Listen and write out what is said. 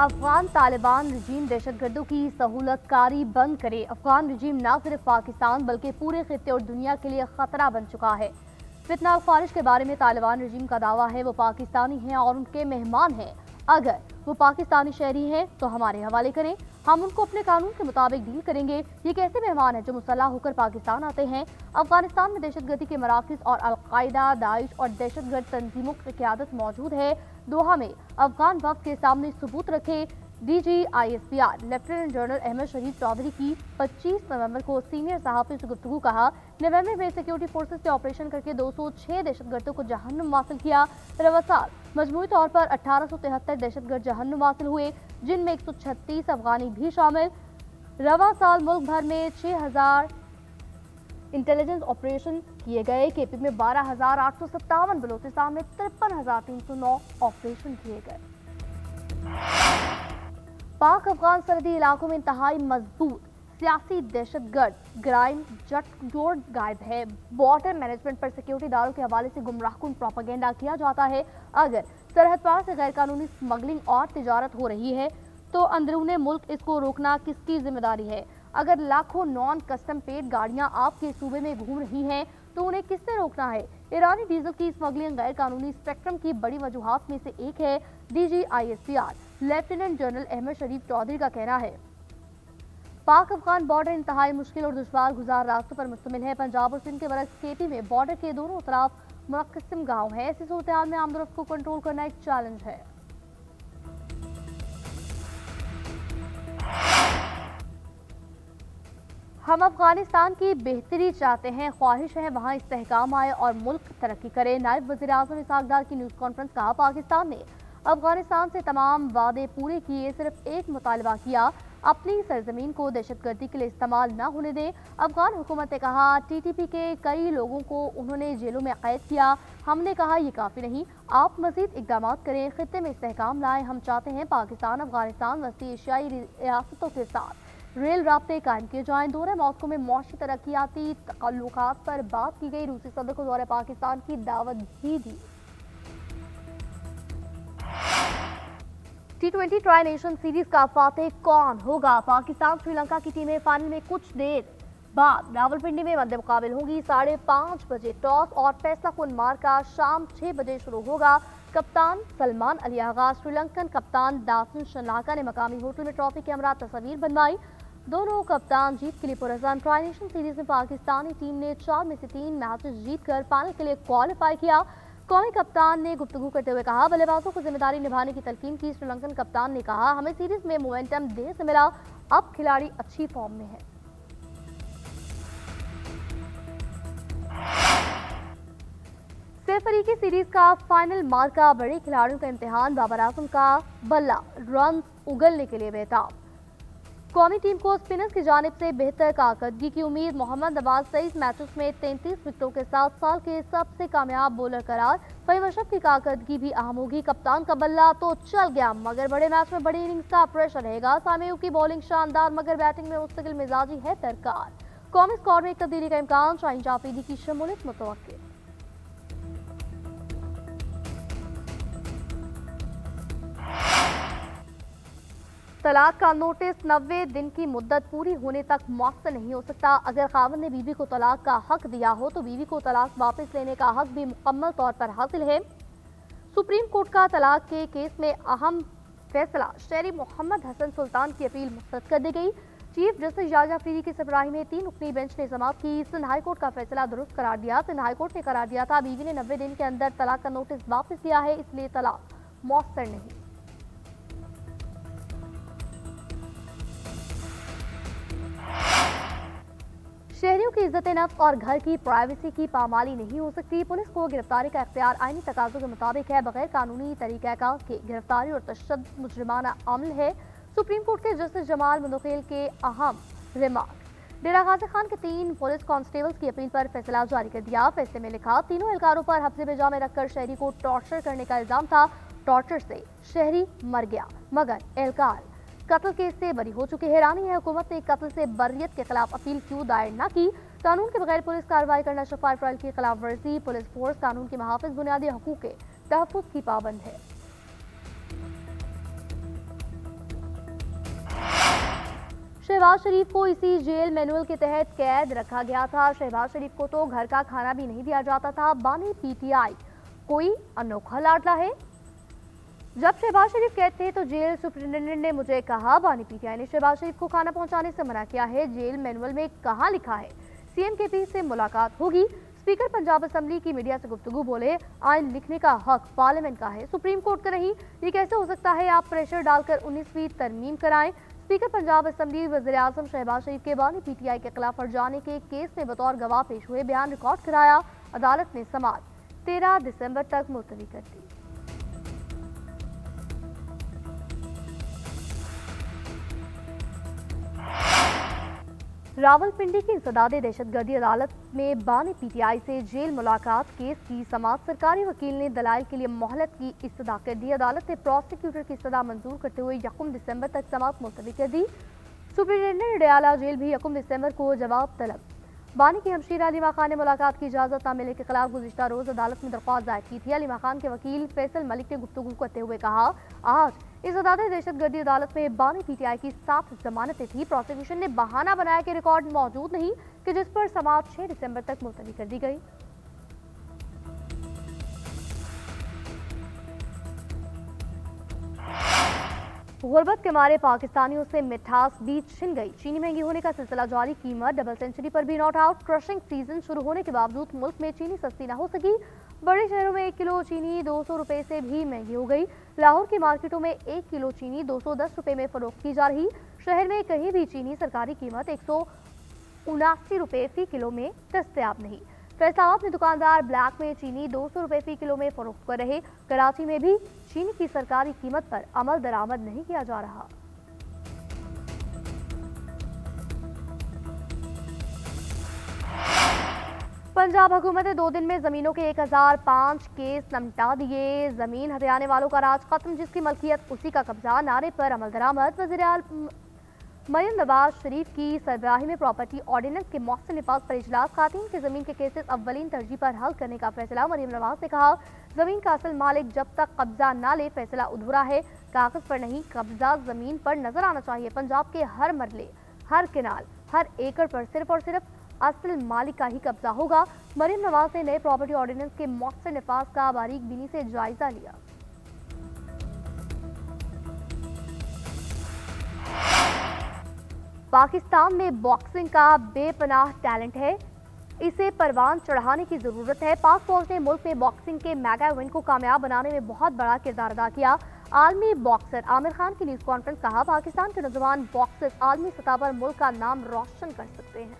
अफगान तालिबान रजीम दहशतगर्दों की सहूलतकारी बंद करे। अफगान रजीम न सिर्फ पाकिस्तान बल्कि पूरे खित्ते और दुनिया के लिए खतरा बन चुका है। फितना खारिज के बारे में तालिबान रजीम का दावा है वो पाकिस्तानी हैं और उनके मेहमान हैं। अगर वो पाकिस्तानी शहरी हैं तो हमारे हवाले करें, हम उनको अपने कानून के मुताबिक डील करेंगे। ये कैसे मेहमान हैं जो मुसल्लह होकर पाकिस्तान आते हैं? अफगानिस्तान में दहशतगर्दी के मराकज़ और अलकायदा, दाइश और दहशतगर्द तंजीमों की क़यादत मौजूद है। दोहा में अफगान वफ़द के सामने सबूत रखे। DGISPR लेफ्टिनेंट जनरल अहमद शरीफ चौधरी की 25 नवंबर को सीनियर सहाफ़ी से गुफ्तगू। कहा, नवंबर में सिक्योरिटी फोर्सेस ने ऑपरेशन करके 206 दहशतगर्दों को जहन्नुम हासिल किया। रवा साल मजमूई तौर पर 1873 दहशतगर्द जहन्नुम हासिल हुए, जिनमें 136 अफगानी भी शामिल। रवा साल मुल्क भर में 6000 इंटेलिजेंस ऑपरेशन किए गए। KP में 12,857, बलोचिस्तान में 53,309 ऑपरेशन किए गए। पाक अफगान सरहदी इलाकों में इंतहाई मजबूत सियासी दहशतगर्द क्राइम जटजोड़ गायब है। बॉर्डर मैनेजमेंट पर सिक्योरिटी दारों के हवाले से गुमराहकुन प्रोपेगेंडा किया जाता है। अगर सरहद पार से गैर कानूनी स्मगलिंग और तिजारत हो रही है तो अंदरूने मुल्क इसको रोकना किसकी जिम्मेदारी है? अगर लाखों नॉन कस्टम पेड गाड़ियां आपके सूबे में घूम रही हैं तो उन्हें किसने रोकना है? ईरानी डीजल की स्मगलिंग गैर कानूनी स्पेक्ट्रम की बड़ी वजूहात में से एक है। DGISPR लेफ्टिनेंट जनरल अहमद शरीफ चौधरी का कहना है, पाक अफगान बॉर्डर इंतहाई मुश्किल और दुश्वार गुजार रास्तों पर मुश्तमिल है। पंजाब और सिंध के बरक्स KP में बॉर्डर के दोनों तरफ मुनक़सिम गाँव है। ऐसी सूरत में आमदोरफ्त को कंट्रोल करना एक चैलेंज है। हम अफगानिस्तान की बेहतरी चाहते हैं, ख्वाहिश है वहाँ इस्तेहकाम आए और मुल्क तरक्की करे। नायब वज़ीर आज़म इसहाक डार की न्यूज़ कॉन्फ्रेंस। कहा, पाकिस्तान ने अफगानिस्तान से तमाम वादे पूरे किए, सिर्फ एक मुतालबा किया, अपनी सरजमीन को दहशतगर्दी के लिए इस्तेमाल न होने दें। अफगान हुकूमत ने कहा, TTP के कई लोगों को उन्होंने जेलों में कैद किया। हमने कहा ये काफ़ी नहीं, आप मजीद इकदाम करें, खित्ते में इस्तेहकाम लाएं। हम चाहते हैं पाकिस्तान अफगानिस्तान वसी एशियाई रियासतों के साथ रेल राब्ते कायम किए जाएं। दौरे मॉस्को में मुआशी तरक्याती तल्लुकात पर बात की गई। रूसी सदर को दौरे पाकिस्तान की दावत भी दी। T20 ट्राई नेशन सीरीज का फातेह कौन होगा? पाकिस्तान श्रीलंका की टीमें फाइनल में कुछ देर बाद रावलपिंडी में मद्दे मुकाबिल होंगी। 5:30 बजे टॉस और फैसला कुन मार्का शाम 6 बजे शुरू होगा। कप्तान सलमान अली आगा, श्रीलंकन कप्तान दासन शनाका ने मकामी होटल में ट्रॉफी के हमरा तस्वीर बनवाई। दोनों कप्तान जीत के लिए पुरअज़म। ट्राई नेशन सीरीज में पाकिस्तानी टीम ने 4 में से 3 मैचेस जीतकर फाइनल के लिए क्वालिफाई किया। कौमी कप्तान ने गुफ्तगू करते हुए कहा, बल्लेबाजों को जिम्मेदारी निभाने की तलकीन की। श्रीलंकन कप्तान ने कहा, हमें सीरीज में मोमेंटम देर से मिला, अब खिलाड़ी अच्छी फॉर्म में है। सरफरीकी सीरीज का फाइनल मार्का बड़े खिलाड़ियों का इम्तिहान। बाबर आजम का बल्ला रन उगलने के लिए बेताब। कौमी टीम को स्पिनर्स की जानिब से बेहतर कारकर्दगी की उम्मीद। मोहम्मद नवाज 23 मैचेस में 33 विकेटों के साथ साल के सबसे कामयाब बॉलर करार। फहीम अशरफ की कारकर्दगी भी अहम होगी। कप्तान का बल्ला तो चल गया मगर बड़े मैच में बड़ी इनिंग्स का प्रेशर रहेगा। सामेउ की बॉलिंग शानदार मगर बैटिंग में मुस्तकिल मिजाजी है दरकार। कौमी स्कोर में एक तब्दीली का इम्कान। शाहीन जाफरीदी की शमूलियत मुतवक्किल। तलाक का नोटिस 90 दिन की मुद्दत पूरी होने तक मौसर नहीं हो सकता। अगर खावंद ने बीवी को तलाक का हक दिया हो तो बीवी को तलाक वापस लेने का हक भी मुकम्मल तौर पर हासिल है। सुप्रीम कोर्ट का तलाक के केस में अहम फैसला। शहरी मोहम्मद हसन सुल्तान की अपील मुस्तरद कर दी गई। चीफ जस्टिस जाज अफरीदी की सरबराही में 3 रुकनी बेंच ने समाअत की। सिंध हाई कोर्ट का फैसला दुरुस्त करार दिया। सिंध हाई कोर्ट ने करार दिया था, बीवी ने 90 दिन के अंदर तलाक का नोटिस वापस लिया है, इसलिए तलाक मौसर नहीं। शहरियों की इज्जत नफ्स और घर की प्राइवेसी की पामाली नहीं हो सकती। पुलिस को गिरफ्तारी का इख्तियार आईनी तकाज़ों के मुताबिक है। बगैर कानूनी तरीक़ाकार के गिरफ्तारी और तशद्दुद मुजरिमाना अमल है। सुप्रीम कोर्ट के जस्टिस जमाल मुदखिल के अहम रिमार्क। डेरा गाजी खान के 3 पुलिस कांस्टेबल्स की अपील पर फैसला जारी कर दिया। फैसले में लिखा, तीनों एहलकारों पर हफ्ते में जाम रखकर शहरी को टॉर्चर करने का इल्जाम था। टॉर्चर से शहरी मर गया मगर एहलकार कत्ल केस से बरी हो चुके। हैरानी है हुकूमत ने कत्ल से बर्रियत के खिलाफ अपील क्यों दायर न की। कानून के बगैर पुलिस कार्रवाई करना शफाफ ट्रायल की खिलाफ वर्जी। पुलिस फोर्स कानून के महाफिज बुनियादी हकूक के तहफ़्फ़ुज़ की पाबंद है। शहबाज शरीफ को इसी जेल मैनुअल के तहत कैद रखा गया था। शहबाज शरीफ को तो घर का खाना भी नहीं दिया जाता था। बानी पीटीआई कोई अनोखा लाडला है। जब शहबाज शरीफ कैद थे तो जेल सुप्रिंटेंडेंट ने मुझे कहा, बानी पीटीआई ने शहबाज शरीफ को खाना पहुंचाने से मना किया है। जेल मैनुअल में कहां लिखा है सीएम के पी से मुलाकात होगी। स्पीकर पंजाब असेंबली की मीडिया से गुफ्तगू बोले, आइन लिखने का हक पार्लियामेंट का है, सुप्रीम कोर्ट का नहीं। ये कैसे हो सकता है आप प्रेशर डालकर 19वीं तरमीम कराएं। स्पीकर पंजाब असेंबली वज़ीर-ए-आज़म शहबाज शरीफ के बानी पीटीआई के खिलाफ फर्ज जाने के केस में बतौर गवाह पेश हुए, बयान रिकॉर्ड कराया। अदालत ने समाअत 13 दिसंबर तक मुलतवी कर दी। रावलपिंडी की इंसदाद दहशतगर्दी अदालत में बानी पीटीआई से जेल मुलाकात केस की समाअत सरकारी वकील ने दलाइल के लिए मोहलत की इस्तदा कर दी। अदालत ने प्रोसिक्यूटर की इस्तदा मंजूर करते हुए 1 दिसंबर तक समाअत मुलतवी कर दी। सुप्रिंटेंडेंट डयाला जेल भी 1 दिसंबर को जवाब तलब। बानी की हमशीरा अलीमा खान ने मुलाकात की इजाजत न मिलने के खिलाफ गुज़िश्ता रोज अदालत में दरख्वास्त दायर की थी। अलीमा खान के वकील फैसल मलिक ने गुफ्तगू करते हुए कहा, आज इस दहशतगर्दी अदालत में बानी पीटीआई की 7 जमानतें थी। प्रोसिक्यूशन ने बहाना बनाया कि रिकॉर्ड मौजूद नहीं, कि जिस पर समाअत 6 दिसंबर तक मुलतवी कर दी गई। गुर्बत के मारे पाकिस्तानियों से मिठास भी छिन गई। चीनी महंगी होने का सिलसिला जारी, कीमत डबल सेंचुरी पर भी नॉट आउट। क्रशिंग सीजन शुरू होने के बावजूद मुल्क में चीनी सस्ती न हो सकी। बड़े शहरों में 1 किलो चीनी 200 रुपए से भी महंगी हो गई। लाहौर की मार्केटों में 1 किलो चीनी 210 रुपए में फरोख्त की जा रही। शहर में कहीं भी चीनी सरकारी कीमत 179 रुपए फी किलो में दस्तयाब नहीं। फैसलाबाद में दुकानदार ब्लैक में चीनी 200 रुपए फी किलो में फरोख्त कर रहे। कराची में भी चीनी की सरकारी कीमत पर अमल दरामद नहीं किया जा रहा। पंजाब हुकूमत ने 2 दिन में जमीनों के 1005 केस निपटा दिए। जमीन हथियाने वालों का राज खत्म, जिसकी मलकियत उसी का कब्जा, नारे पर अमल दरामद। वज़ीर मरियम नवाज शरीफ की सरबराही में प्रॉपर्टी ऑर्डिनेंस के मौसम नफाज पर इजलास। खातून के जमीन के केसेस अव्वलीन तरजीह पर हल करने का फैसला। मरियम नवाज ने कहा, जमीन का असल मालिक जब तक कब्जा ना ले फैसला अधूरा है। कागज पर नहीं, कब्जा जमीन पर नजर आना चाहिए। पंजाब के हर मरले, हर किनाल, हर एकड़ पर सिर्फ और सिर्फ असल मालिक का ही कब्जा होगा। मरियम नवाज ने नए प्रॉपर्टी ऑर्डिनेंस के मौसम नफाज का बारीक बीनी से जायजा लिया। पाकिस्तान में बॉक्सिंग का बेपनाह टैलेंट है, इसे परवान चढ़ाने की जरूरत है। पाक फौज ने मुल्क में बॉक्सिंग के मेगा इवेंट को कामयाब बनाने में बहुत बड़ा किरदार अदा किया। आलमी बॉक्सर आमिर खान की न्यूज कॉन्फ्रेंस, कहा, पाकिस्तान के नौजवान बॉक्सर्स आलमी सतह पर मुल्क का नाम रोशन कर सकते हैं।